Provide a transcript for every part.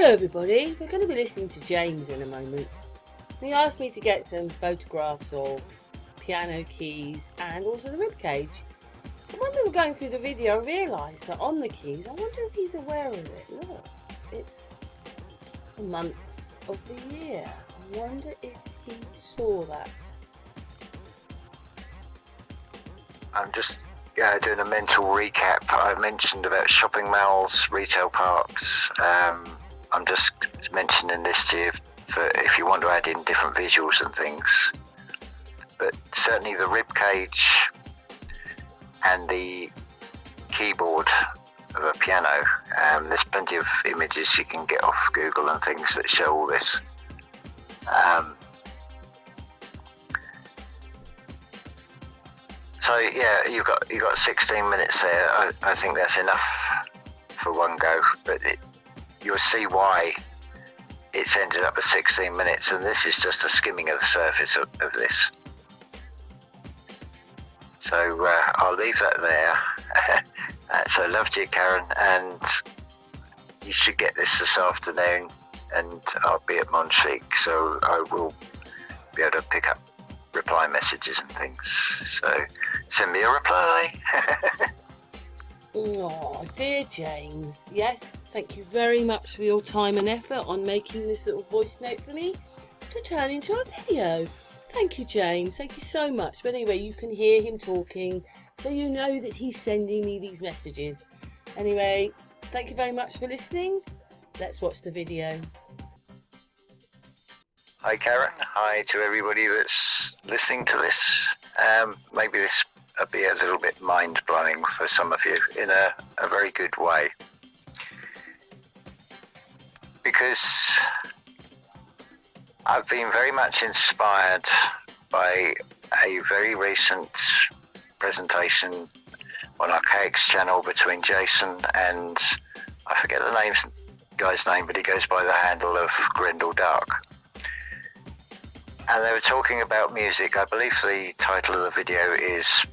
Hello everybody, we're going to be listening to James in a moment. He asked me to get some photographs of piano keys and also the ribcage. And when we were going through the video I realised that on the keys, I wonder if he's aware of it. Look, it's the months of the year. I wonder if he saw that. I'm just doing a mental recap. I mentioned about shopping malls, retail parks. I'm just mentioning this to you for if you want to add in different visuals and things. But certainly the rib cage and the keyboard of a piano. There's plenty of images you can get off Google and things that show all this. So yeah, you've got 16 minutes there. I think that's enough for one go, but you'll see why it's ended up at 16 minutes, and this is just a skimming of the surface of this. So I'll leave that there. So love to you, Karen, and you should get this afternoon, and I'll be at Monchique, so I will be able to pick up reply messages and things. So send me a reply. Oh, dear James. Yes, thank you very much for your time and effort on making this little voice note for me to turn into a video. Thank you, James. Thank you so much. But anyway, you can hear him talking, so you know that he's sending me these messages. Anyway, thank you very much for listening. Let's watch the video. Hi, Karen. Hi to everybody that's listening to this. Maybe this will be a little bit mind-blowing for some of you in a very good way. Because I've been very much inspired by a very recent presentation on Archaic's channel between Jason and, I forget the guy's name, but he goes by the handle of Grendel Dark. And they were talking about music. I believe the title of the video is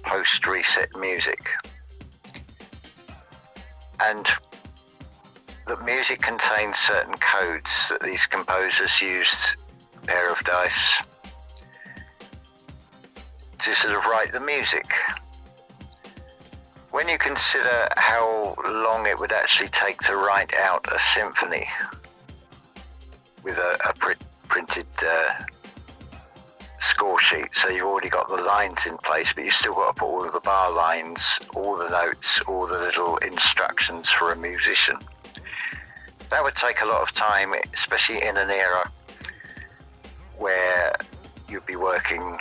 Post-Reset Music. And that music contains certain codes that these composers used, a pair of dice, to sort of write the music. When you consider how long it would actually take to write out a symphony with a printed score sheet, so you've already got the lines in place, but you've still got to put all of the bar lines, all the notes, all the little instructions for a musician. That would take a lot of time, especially in an era where you'd be working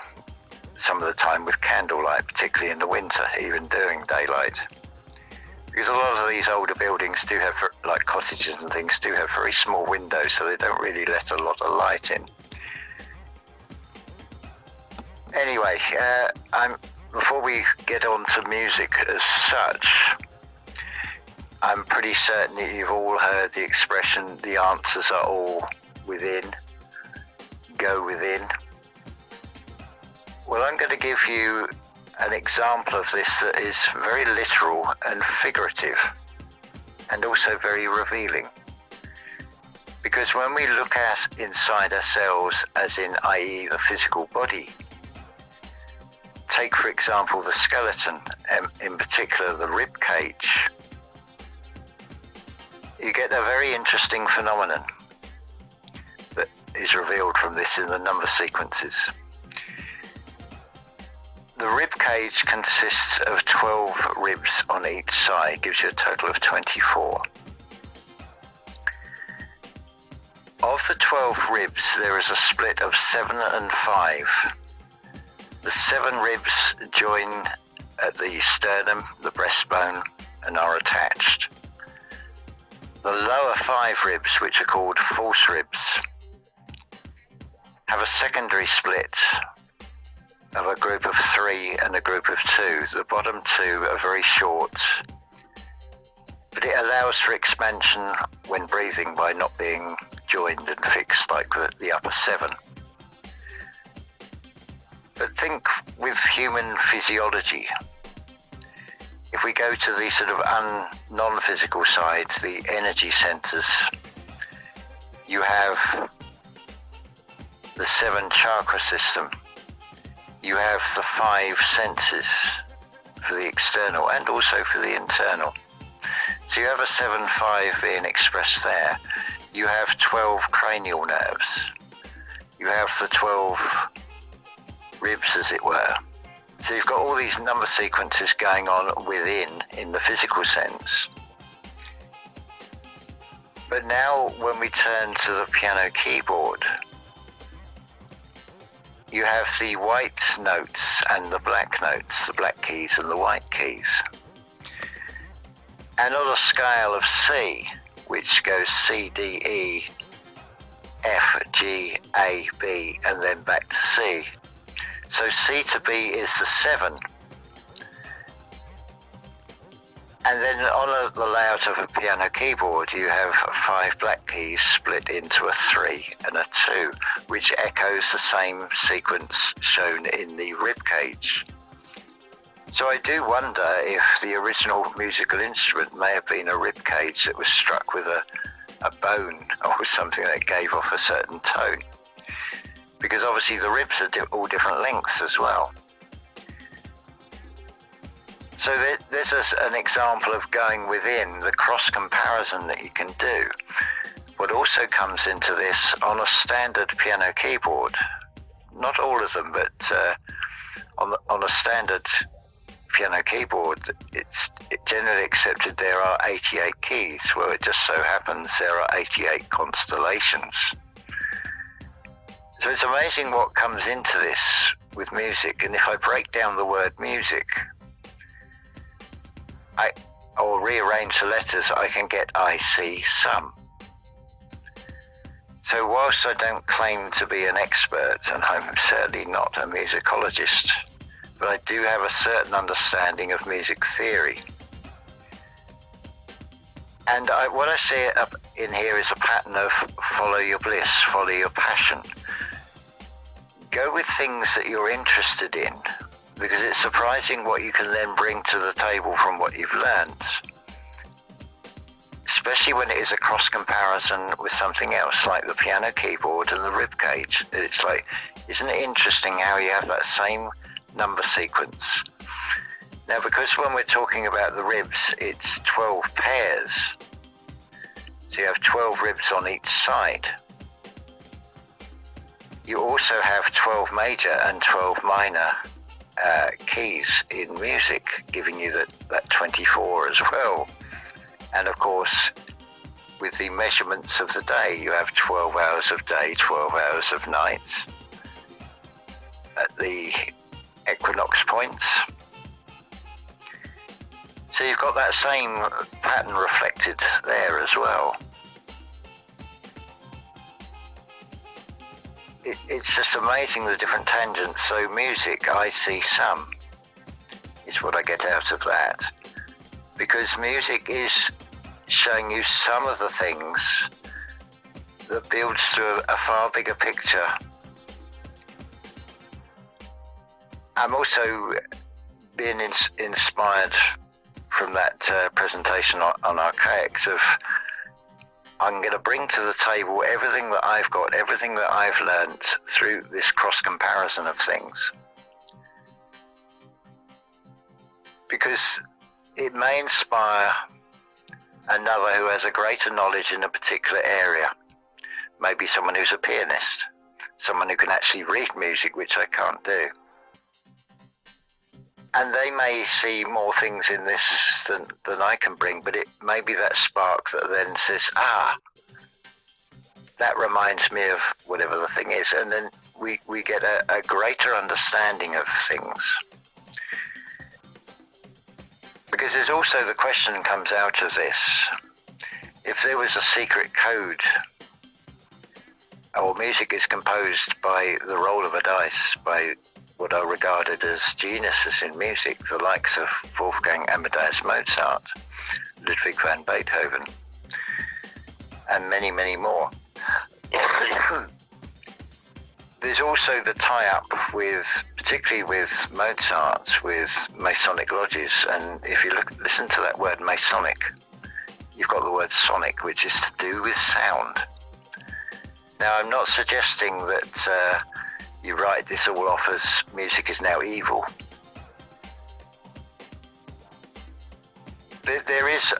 some of the time with candlelight, particularly in the winter, even during daylight. Because a lot of these older buildings do have, like cottages and things, do have very small windows, so they don't really let a lot of light in. Anyway, before we get on to music as such, I'm pretty certain that you've all heard the expression, the answers are all within, go within. Well, I'm going to give you an example of this that is very literal and figurative, and also very revealing. Because when we look at inside ourselves, as in i.e. the physical body, take for example the skeleton, in particular the rib cage, you get a very interesting phenomenon that is revealed from this in the number sequences. The rib cage consists of 12 ribs on each side, gives you a total of 24. Of the 12 ribs, there is a split of 7 and 5. The 7 ribs join at the sternum, the breastbone, and are attached. The lower 5 ribs, which are called false ribs, have a secondary split of a group of 3 and a group of 2. The bottom 2 are very short, but it allows for expansion when breathing by not being joined and fixed like the upper 7. But think with human physiology. If we go to the sort of non-physical side, the energy centers You have the 7 chakra system. You have the 5 senses for the external and also for the internal. So you have a 7-5 being expressed there. You have 12 cranial nerves. You have the 12 ribs, as it were. So you've got all these number sequences going on within, in the physical sense. But now when we turn to the piano keyboard, you have the white notes and the black notes, the black keys and the white keys. And on a scale of C, which goes C, D, E, F, G, A, B, and then back to C. So C to B is the 7. And then on the layout of a piano keyboard, you have 5 black keys split into a 3 and a 2, which echoes the same sequence shown in the rib cage. So I do wonder if the original musical instrument may have been a rib cage that was struck with a bone or something that gave off a certain tone. Because obviously the ribs are all different lengths as well. So there's an example of going within the cross comparison that you can do. What also comes into this on a standard piano keyboard, not all of them, but on a standard piano keyboard, it's generally accepted there are 88 keys. Well, it just so happens there are 88 constellations. So it's amazing what comes into this with music. And if I break down the word music, or rearrange the letters, I can get I, see, some. So whilst I don't claim to be an expert, and I'm certainly not a musicologist, but I do have a certain understanding of music theory. And what I see up in here is a pattern of follow your bliss, follow your passion. Go with things that you're interested in, because it's surprising what you can then bring to the table from what you've learned. Especially when it is a cross comparison with something else, like the piano keyboard and the rib cage. It's like, isn't it interesting how you have that same number sequence? Now, because when we're talking about the ribs, it's 12 pairs. So you have 12 ribs on each side. You also have 12 major and 12 minor keys in music, giving you that 24 as well. And of course, with the measurements of the day, you have 12 hours of day, 12 hours of night at the equinox points. So you've got that same pattern reflected there as well. It's just amazing, the different tangents. So music, I see some, is what I get out of that. Because music is showing you some of the things that builds to a far bigger picture. I'm also being inspired from that presentation on archaics of, I'm going to bring to the table everything that I've got, everything that I've learned through this cross comparison of things. Because it may inspire another who has a greater knowledge in a particular area. Maybe someone who's a pianist, someone who can actually read music, which I can't do. And they may see more things in this than I can bring, but it may be that spark that then says, that reminds me of whatever the thing is. And then we get a greater understanding of things. Because there's also the question comes out of this, if there was a secret code, or music is composed by the roll of a dice, by what are regarded as geniuses in music, the likes of Wolfgang Amadeus Mozart, Ludwig van Beethoven, and many, many more. There's also the tie-up with, particularly with Mozart, with Masonic lodges, and if you listen to that word Masonic, you've got the word sonic, which is to do with sound. Now, I'm not suggesting that you write this all off as music is now evil.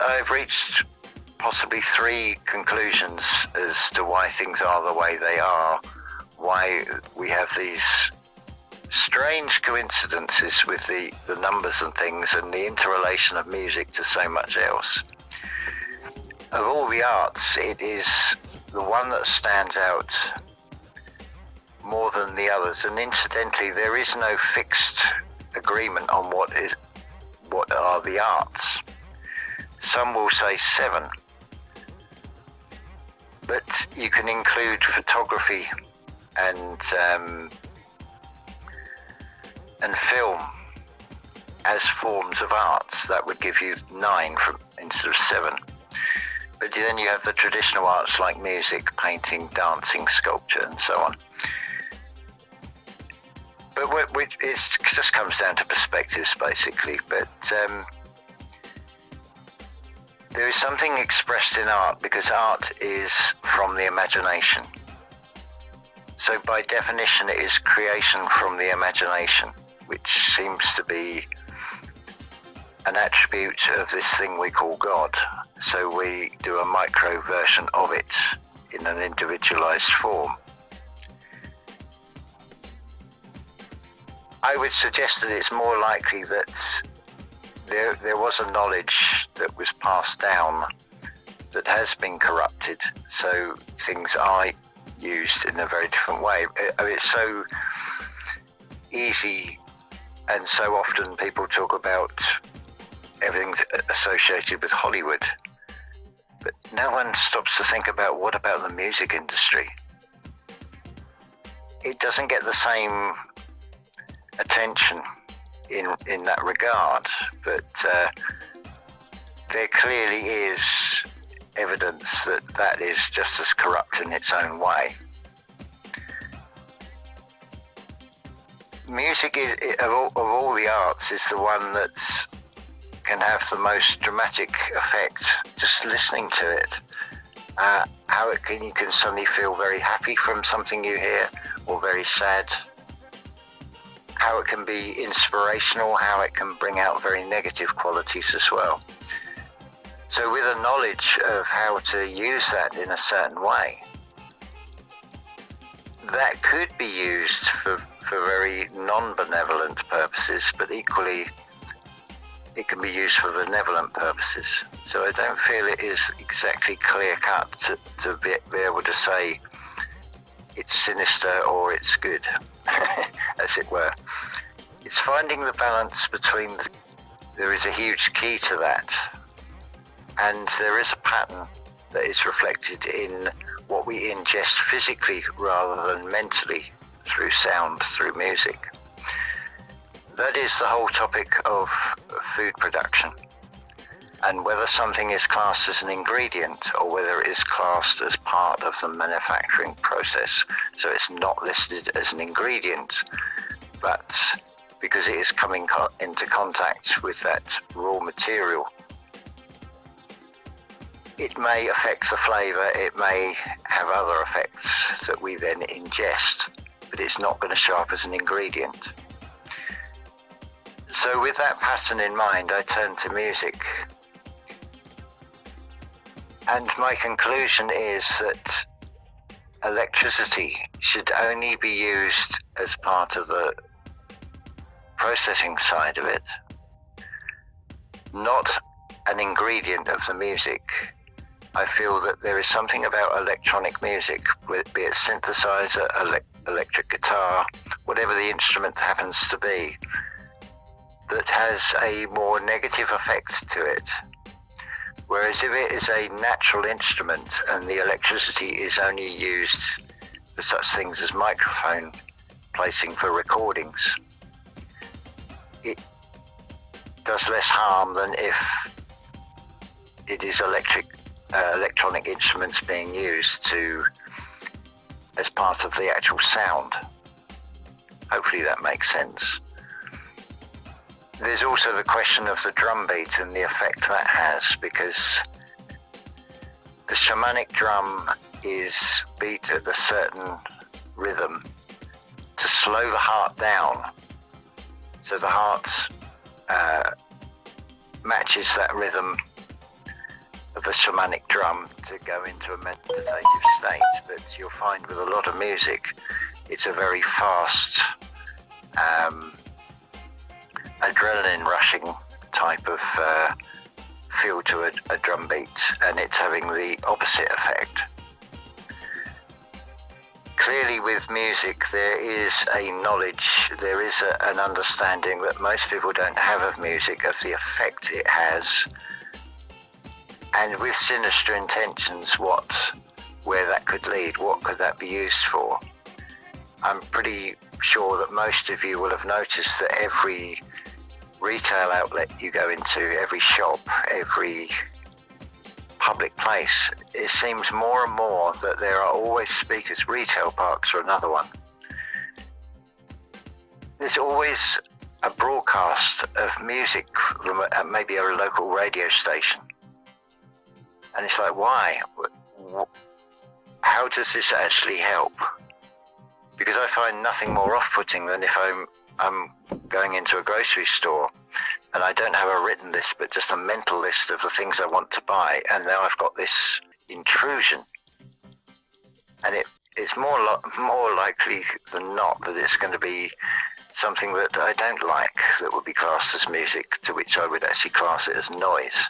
I've reached possibly 3 conclusions as to why things are the way they are, why we have these strange coincidences with the numbers and things, and the interrelation of music to so much else. Of all the arts, it is the one that stands out more than the others, and incidentally there is no fixed agreement on what are the arts. Some will say 7, but you can include photography and film as forms of arts. That would give you 9 instead of 7. But then you have the traditional arts like music, painting, dancing, sculpture, and so on. But it just comes down to perspectives, basically. But there is something expressed in art, because art is from the imagination. So by definition, it is creation from the imagination, which seems to be an attribute of this thing we call God. So we do a micro version of it in an individualized form. I would suggest that it's more likely that there was a knowledge that was passed down that has been corrupted, so things are used in a very different way. It's so easy, and so often people talk about everything associated with Hollywood, but no one stops to think about what about the music industry. It doesn't get the same attention in that regard, but there clearly is evidence that is just as corrupt in its own way. Music is, of all the arts, is the one that can have the most dramatic effect just listening to it. You can suddenly feel very happy from something you hear, or very sad. How it can be inspirational, how it can bring out very negative qualities as well. So with a knowledge of how to use that in a certain way, that could be used for very non-benevolent purposes, but equally it can be used for benevolent purposes. So I don't feel it is exactly clear-cut to be able to say it's sinister or it's good, as it were. It's finding the balance between there is a huge key to that, and there is a pattern that is reflected in what we ingest physically rather than mentally through sound, through music. That is the whole topic of food production, and whether something is classed as an ingredient or whether it is classed as part of the manufacturing process. So it's not listed as an ingredient, but because it is coming into contact with that raw material, it may affect the flavour, it may have other effects that we then ingest, but it's not going to show up as an ingredient. So with that pattern in mind, I turn to music. And my conclusion is that electricity should only be used as part of the processing side of it, not an ingredient of the music. I feel that there is something about electronic music, be it synthesizer, electric guitar, whatever the instrument happens to be, that has a more negative effect to it. Whereas if it is a natural instrument and the electricity is only used for such things as microphone placing for recordings, it does less harm than if it is electronic instruments being used as part of the actual sound. Hopefully that makes sense. There's also the question of the drum beat and the effect that has, because the shamanic drum is beat at a certain rhythm to slow the heart down, so the heart matches that rhythm of the shamanic drum to go into a meditative state. But you'll find with a lot of music, it's a very fast, adrenaline rushing type of feel to a drum beat, and it's having the opposite effect. Clearly with music there is a knowledge, there is an understanding that most people don't have of music, of the effect it has, and with sinister intentions, where that could lead, what could that be used for. I'm pretty sure that most of you will have noticed that every retail outlet you go into, every shop, every public place, it seems more and more that there are always speakers. Retail parks are another one. There's always a broadcast of music from maybe a local radio station. And it's like, why? How does this actually help? Because I find nothing more off-putting than if I'm going into a grocery store and I don't have a written list, but just a mental list of the things I want to buy, and now I've got this intrusion. And it's more likely than not that it's going to be something that I don't like, that would be classed as music, to which I would actually class it as noise.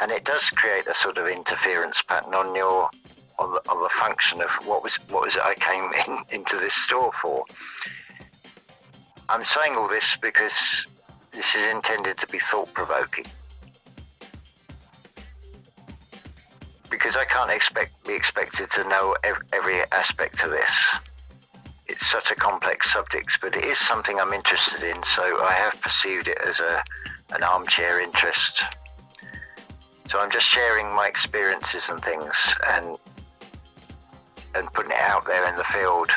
And it does create a sort of interference pattern on the function of what was it I came into this store for. I'm saying all this because this is intended to be thought-provoking. Because I can't be expected to know every aspect of this. It's such a complex subject, but it is something I'm interested in, so I have pursued it as an armchair interest. So I'm just sharing my experiences and things and putting it out there in the field,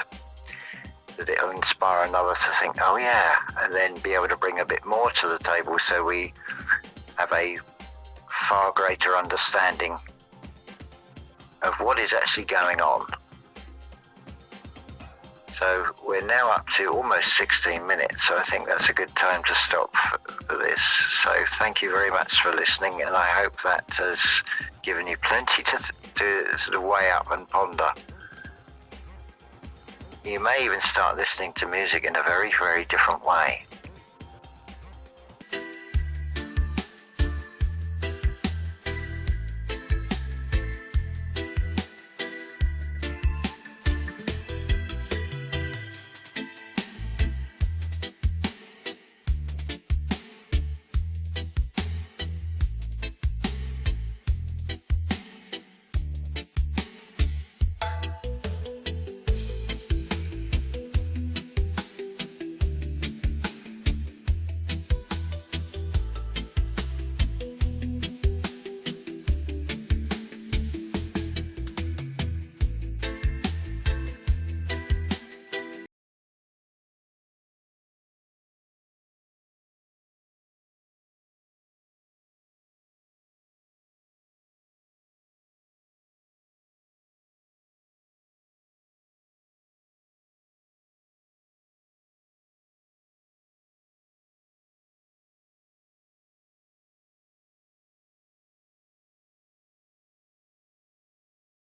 that it'll inspire another to think, oh yeah, and then be able to bring a bit more to the table, so we have a far greater understanding of what is actually going on. So we're now up to almost 16 minutes, so I think that's a good time to stop for this. So thank you very much for listening, and I hope that has given you plenty to sort of weigh up and ponder. You may even start listening to music in a very, very different way.